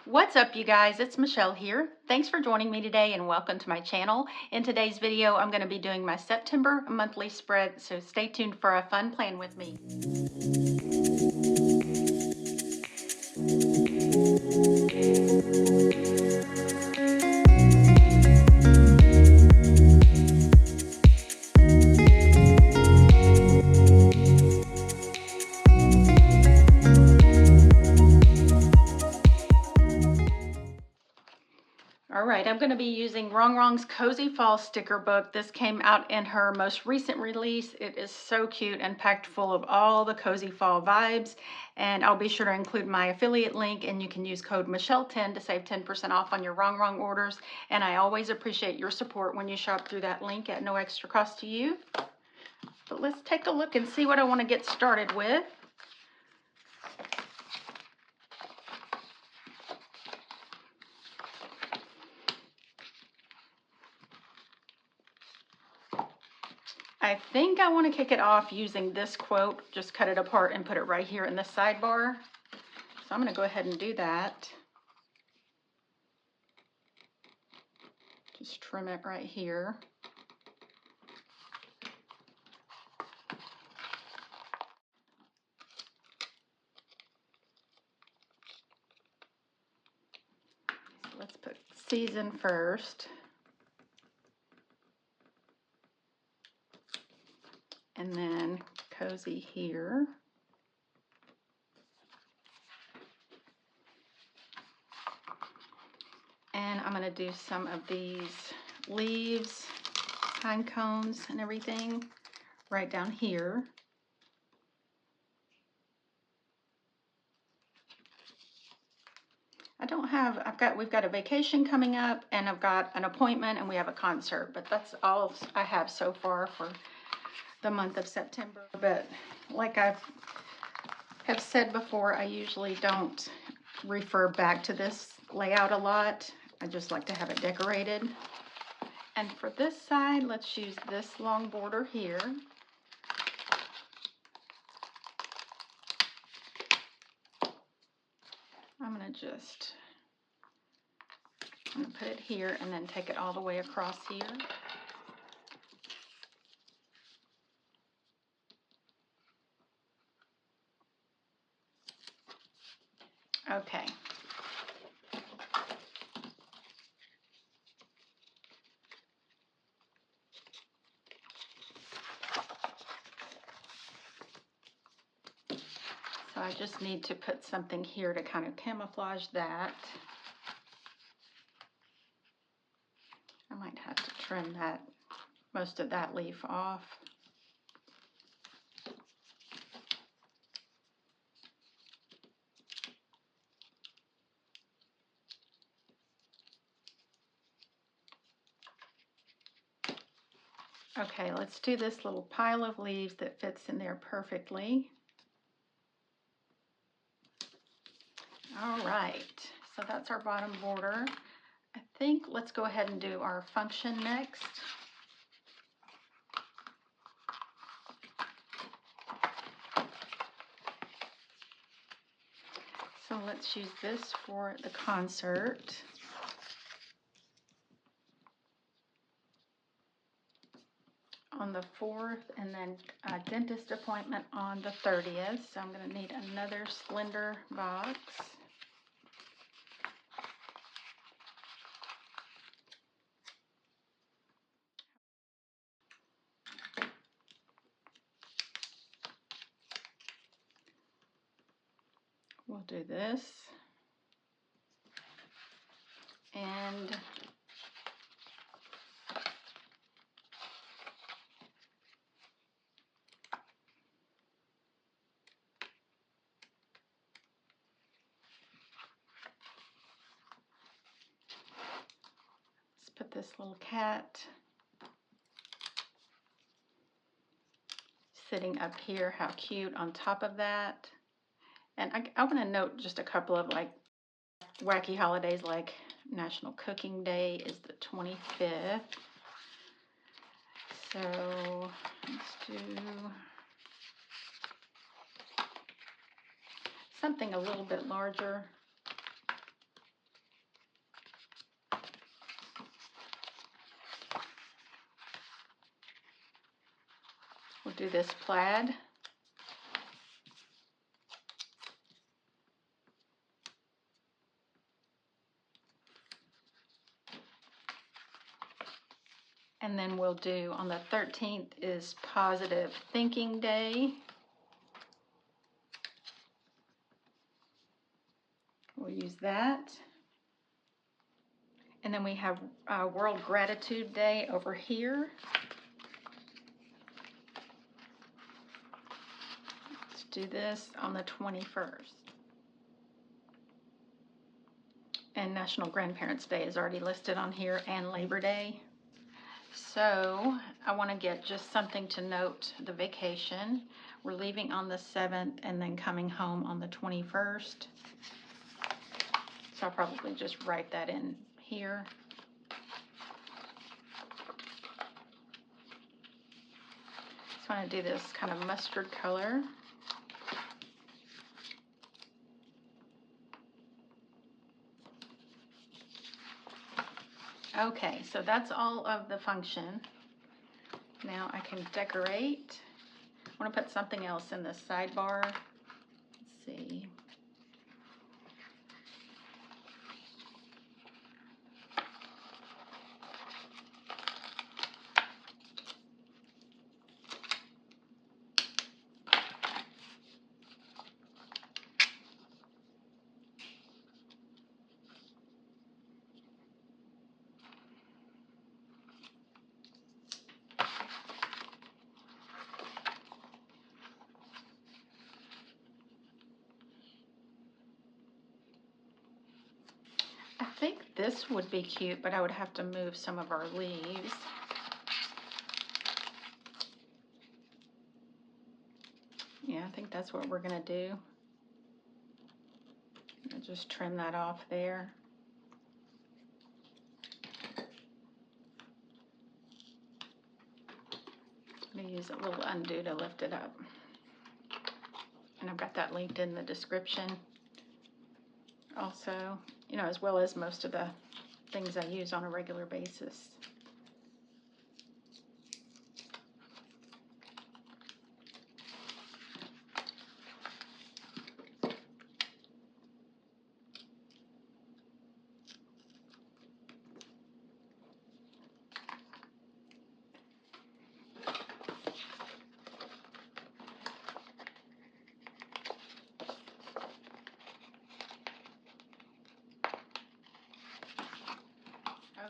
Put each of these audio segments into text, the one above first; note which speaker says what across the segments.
Speaker 1: What's up, you guys? It's Michelle here. Thanks for joining me today and welcome to my channel. In today's video, I'm going to be doing my September monthly spread, so stay tuned for a fun plan with me. Alright, I'm going to be using Wrong Wrong's Cozy Fall sticker book. This came out in her most recent release. It is so cute and packed full of all the cozy fall vibes. And I'll be sure to include my affiliate link, and you can use code Michelle10 to save 10% off on your Wrong Wrong orders. And I always appreciate your support when you shop through that link at no extra cost to you. But let's take a look and see what I want to get started with. I think I want to kick it off using this quote, just cut it apart and put it right here in the sidebar. So I'm going to go ahead and do that. Just trim it right here. So let's put season first. And then cozy here. And I'm going to do some of these leaves, pine cones and everything right down here. We've got a vacation coming up, and I've got an appointment, and we have a concert, but that's all I have so far for the month of September. But like I have said before, I usually don't refer back to this layout a lot. I just like to have it decorated. And for this side, let's use this long border here. I'm going to put it here and then take it all the way across here. Okay. So I just need to put something here to kind of camouflage that. I might have to trim most of that leaf off. Okay, let's do this little pile of leaves that fits in there perfectly. All right, so that's our bottom border. I think let's go ahead and do our function next. So let's use this for the concert. On the 4th, and then a dentist appointment on the 30th. So I'm going to need another slender box. We'll do this. And let's put this little cat sitting up here. How cute on top of that. And I want to note just a couple of like wacky holidays, like National Cooking Day is the 25th. So let's do something a little bit larger. do this plaid. And then we'll do, on the 13th is Positive Thinking Day. We'll use that. And then we have World Gratitude Day over here. Let's do this on the 21st. And National Grandparents' Day is already listed on here, and Labor Day. So I want to get just something to note the vacation. We're leaving on the 7th and then coming home on the 21st. So I'll probably just write that in here. So I want to do this kind of mustard color. Okay, so that's all of the function. Now I can decorate. I want to put something else in the sidebar. Let's see. I think this would be cute, but I would have to move some of our leaves. Yeah, I think that's what we're gonna do. I'll just trim that off there. I'm gonna use a little undo to lift it up. And I've got that linked in the description also, you know, as well as most of the things I use on a regular basis.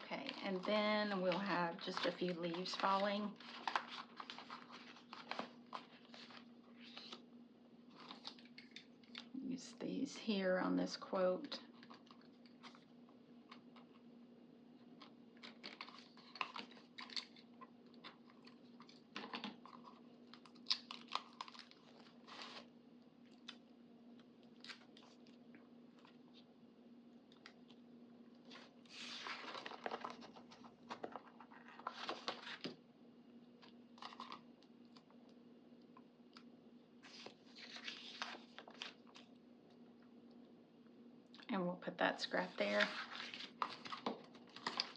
Speaker 1: Okay, and then we'll have just a few leaves falling. Use these here on this quote. And we'll put that scrap there.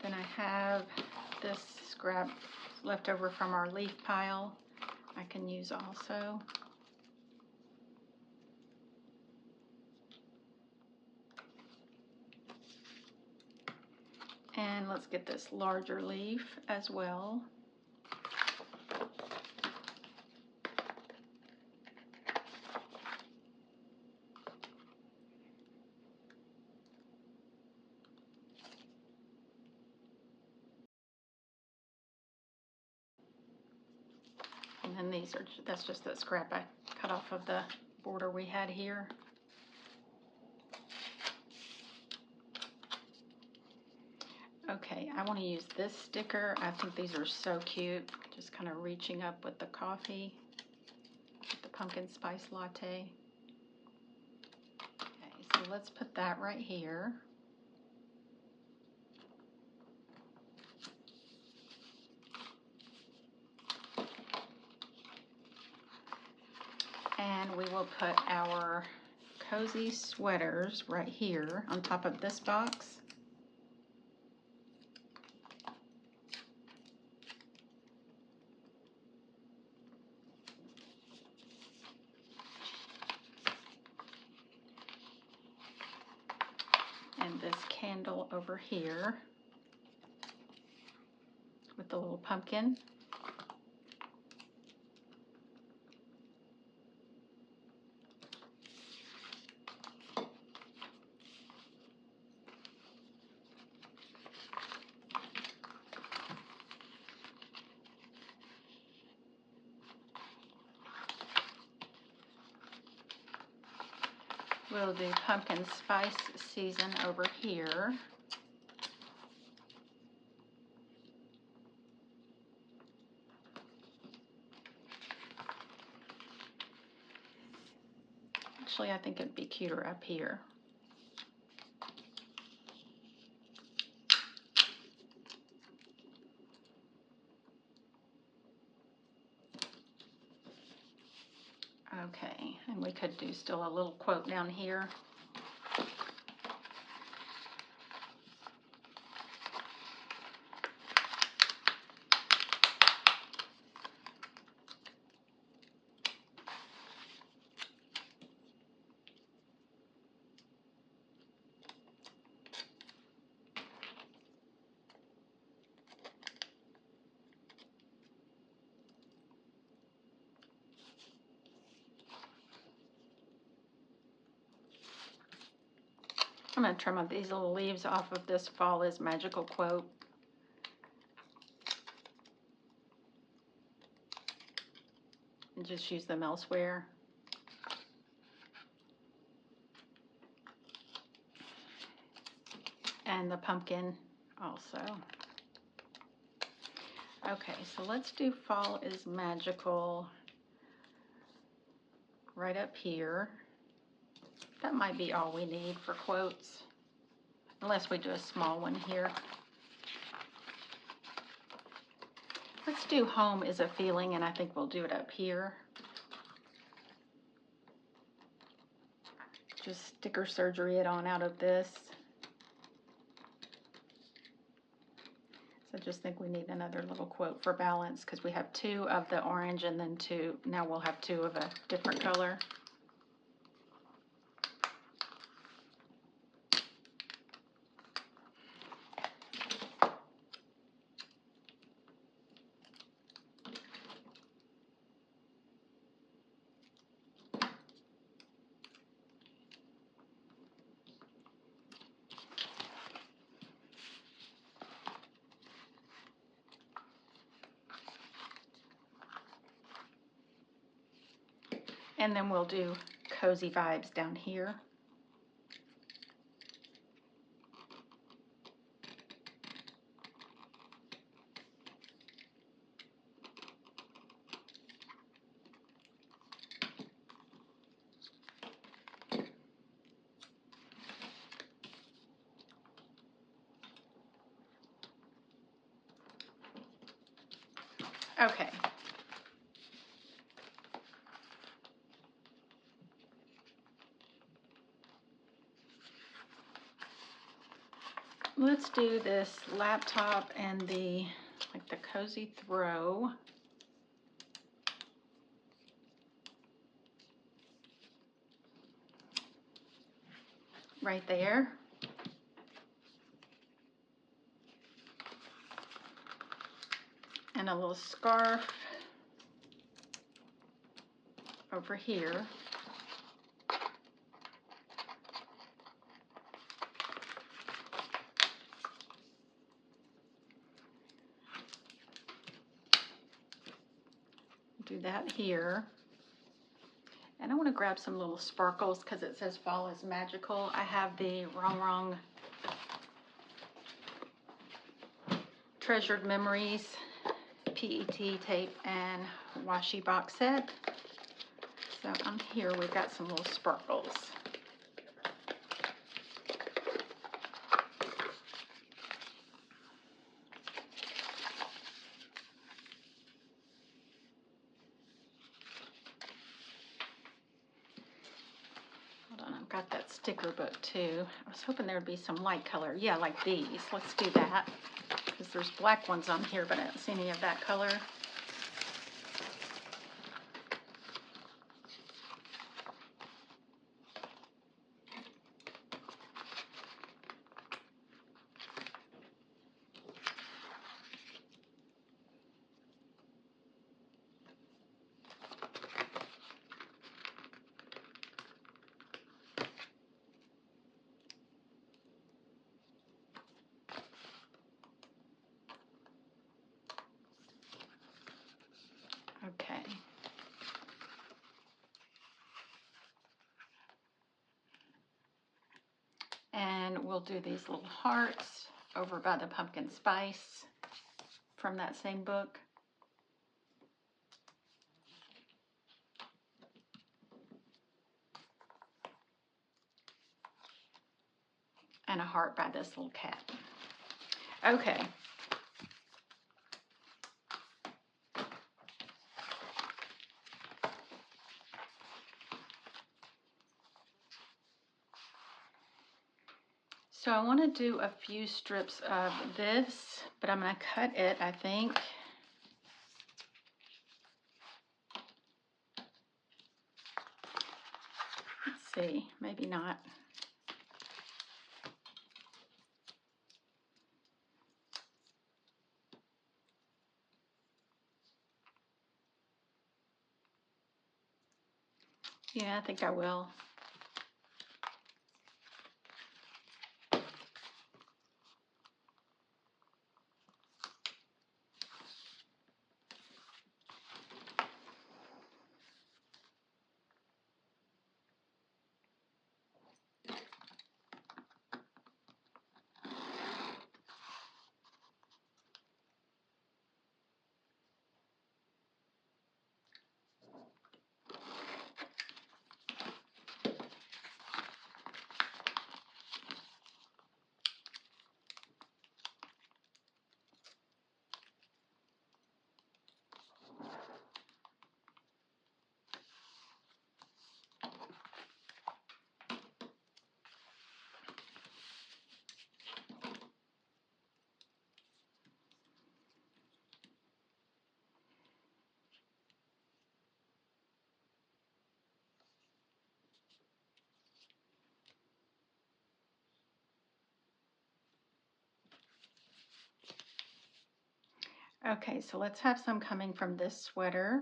Speaker 1: Then I have this scrap left over from our leaf pile I can use also. And let's get this larger leaf as well. And then these are, that's just that scrap I cut off of the border we had here. Okay, I want to use this sticker. I think these are so cute. Just kind of reaching up with the coffee, with the pumpkin spice latte. Okay, so let's put that right here. And we will put our cozy sweaters right here on top of this box. And this candle over here with the little pumpkin. We'll do pumpkin spice season over here. Actually, I think it'd be cuter up here. Okay, and we could do still a little quote down here. I'm going to trim up these little leaves off of this Fall is Magical quote. And just use them elsewhere. And the pumpkin also. Okay, so let's do Fall is Magical right up here. That might be all we need for quotes, unless we do a small one here. Let's do Home is a Feeling, and I think we'll do it up here. Just sticker surgery it on out of this. So I just think we need another little quote for balance, because we have 2 of the orange and then 2, now we'll have 2 of a different color. And then we'll do Cozy Vibes down here. Okay. Let's do this laptop and the cozy throw. Right there. And a little scarf over here. Do that here. And I want to grab some little sparkles because it says Fall is Magical. I have the Wrong Treasured Memories PET tape and washi box set. So on here we've got some little sparkles. I've got that sticker book too. I was hoping there would be some light color. Yeah, like these. Let's do that. Because there's black ones on here, but I don't see any of that color. we'll do these little hearts over by the pumpkin spice from that same book. And a heart by this little cat. Okay. So I want to do a few strips of this, but I'm going to cut it, I think. Let's see, maybe not. Yeah, I think I will. Okay, so let's have some coming from this sweater.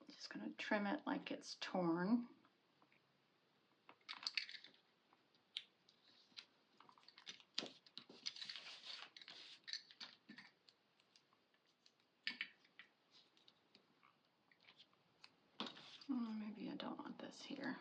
Speaker 1: Just going to trim it like it's torn. Maybe I don't want this here.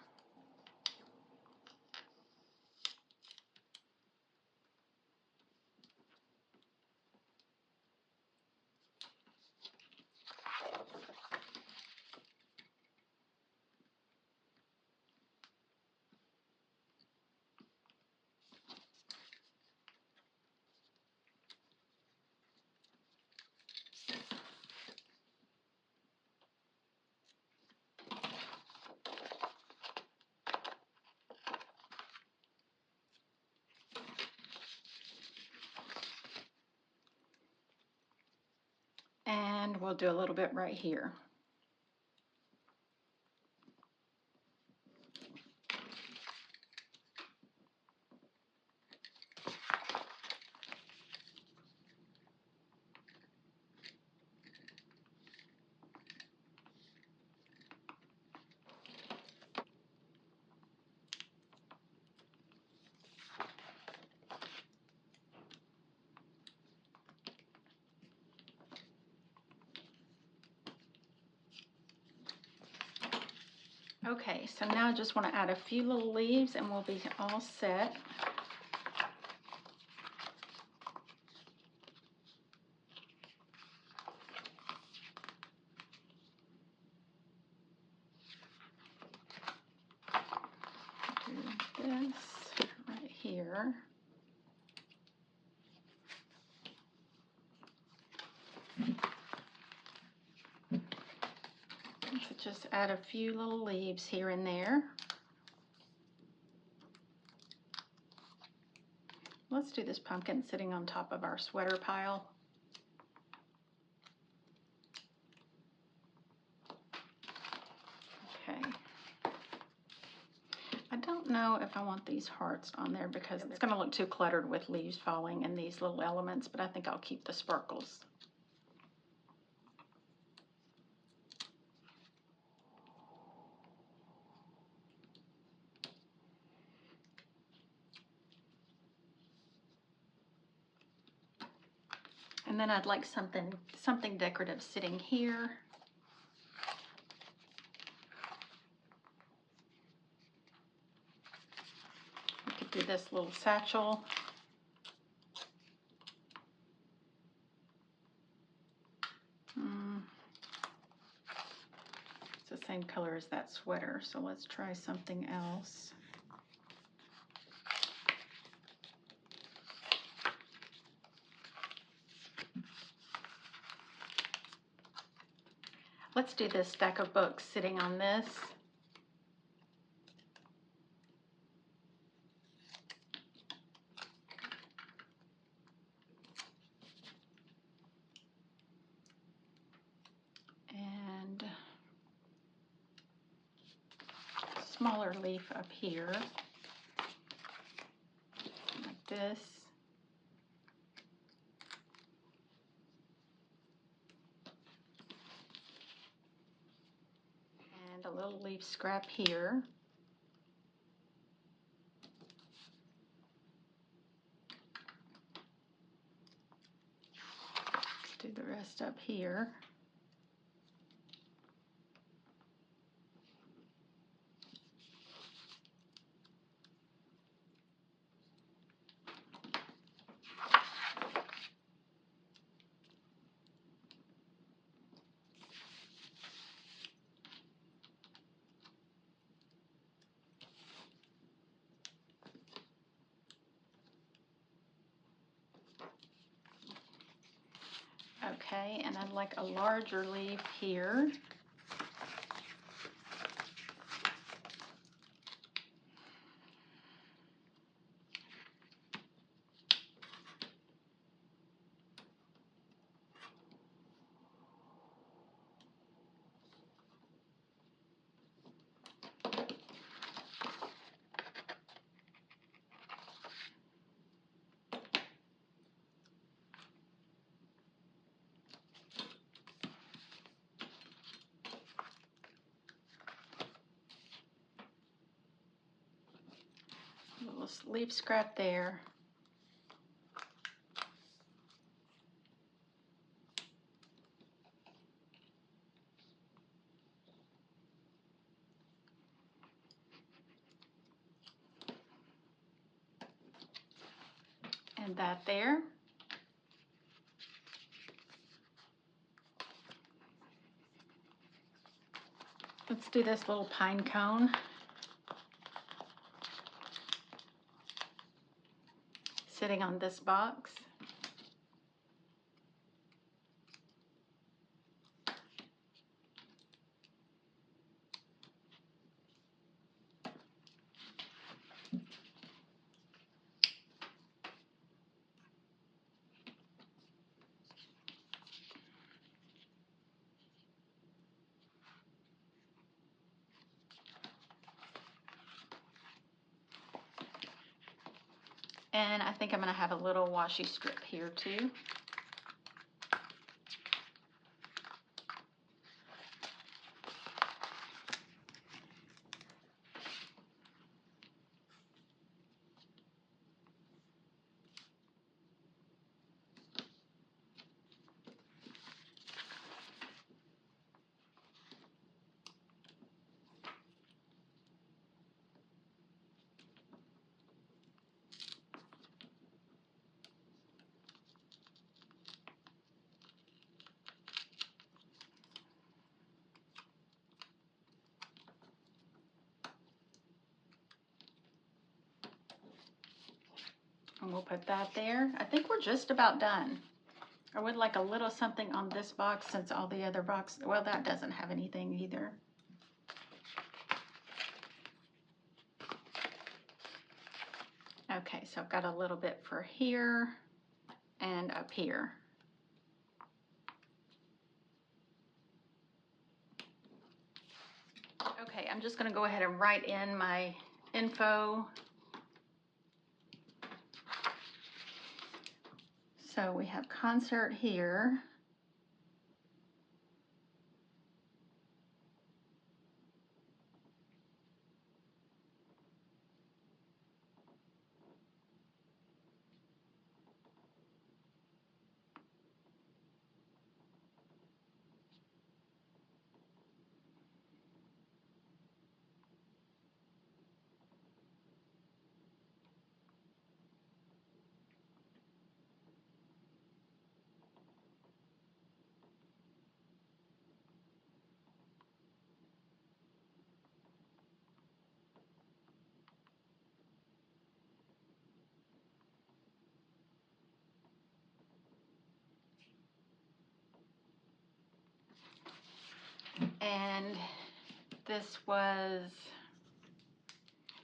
Speaker 1: And we'll do a little bit right here. Okay, so now I just want to add a few little leaves and we'll be all set. Do this right here. So just add a few little leaves here and there. Let's do this pumpkin sitting on top of our sweater pile. Okay. I don't know if I want these hearts on there because it's going to look too cluttered with leaves falling and these little elements, but I think I'll keep the sparkles. And then I'd like something decorative sitting here. We could do this little satchel. It's the same color as that sweater, so let's try something else. Let's do this stack of books sitting on this. And smaller leaf up here, like this. And a little leaf scrap here. Let's do the rest up here. Okay, and I'd like a larger leaf here. Little leaf scrap there. And that there. Let's do this little pine cone. Sitting on this box. And I think I'm going to have a little washi strip here too. And we'll put that there. I think we're just about done. I would like a little something on this box since all the other boxes, well, that doesn't have anything either. Okay, so I've got a little bit for here and up here. Okay, I'm just going to go ahead and write in my info. So we have concert here.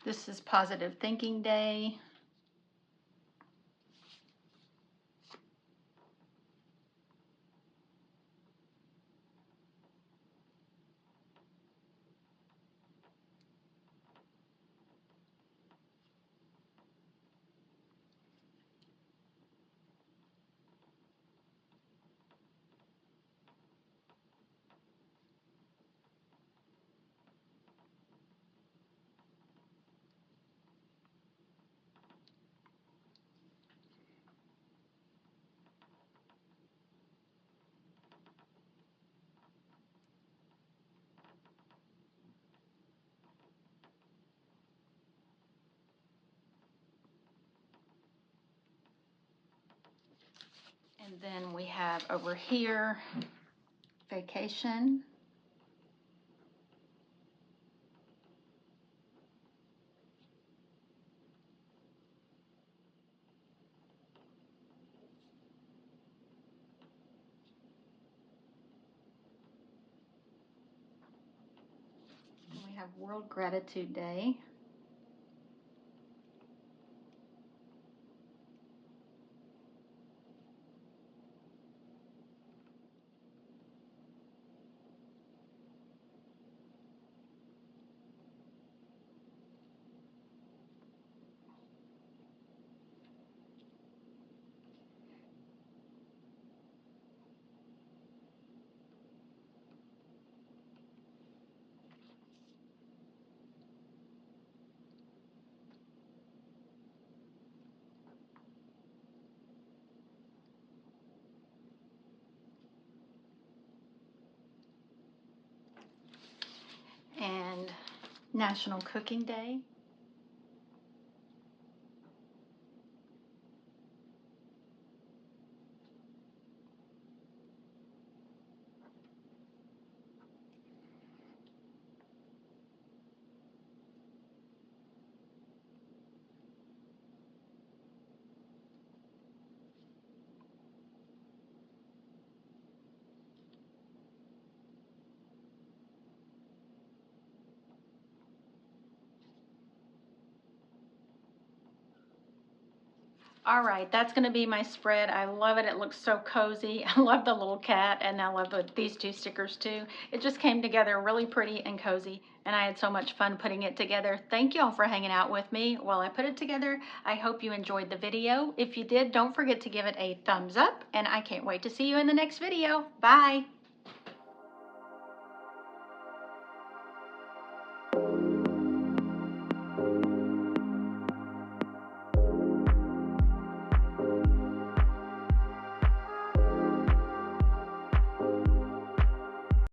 Speaker 1: this is Positive Thinking Day. And then we have over here, vacation. And we have World Gratitude Day. And National Cooking Day. All right, that's going to be my spread. I love it. It looks so cozy. I love the little cat, and I love these two stickers too. It just came together really pretty and cozy, and I had so much fun putting it together. Thank you all for hanging out with me while I put it together. I hope you enjoyed the video. If you did, don't forget to give it a thumbs up, and I can't wait to see you in the next video. Bye.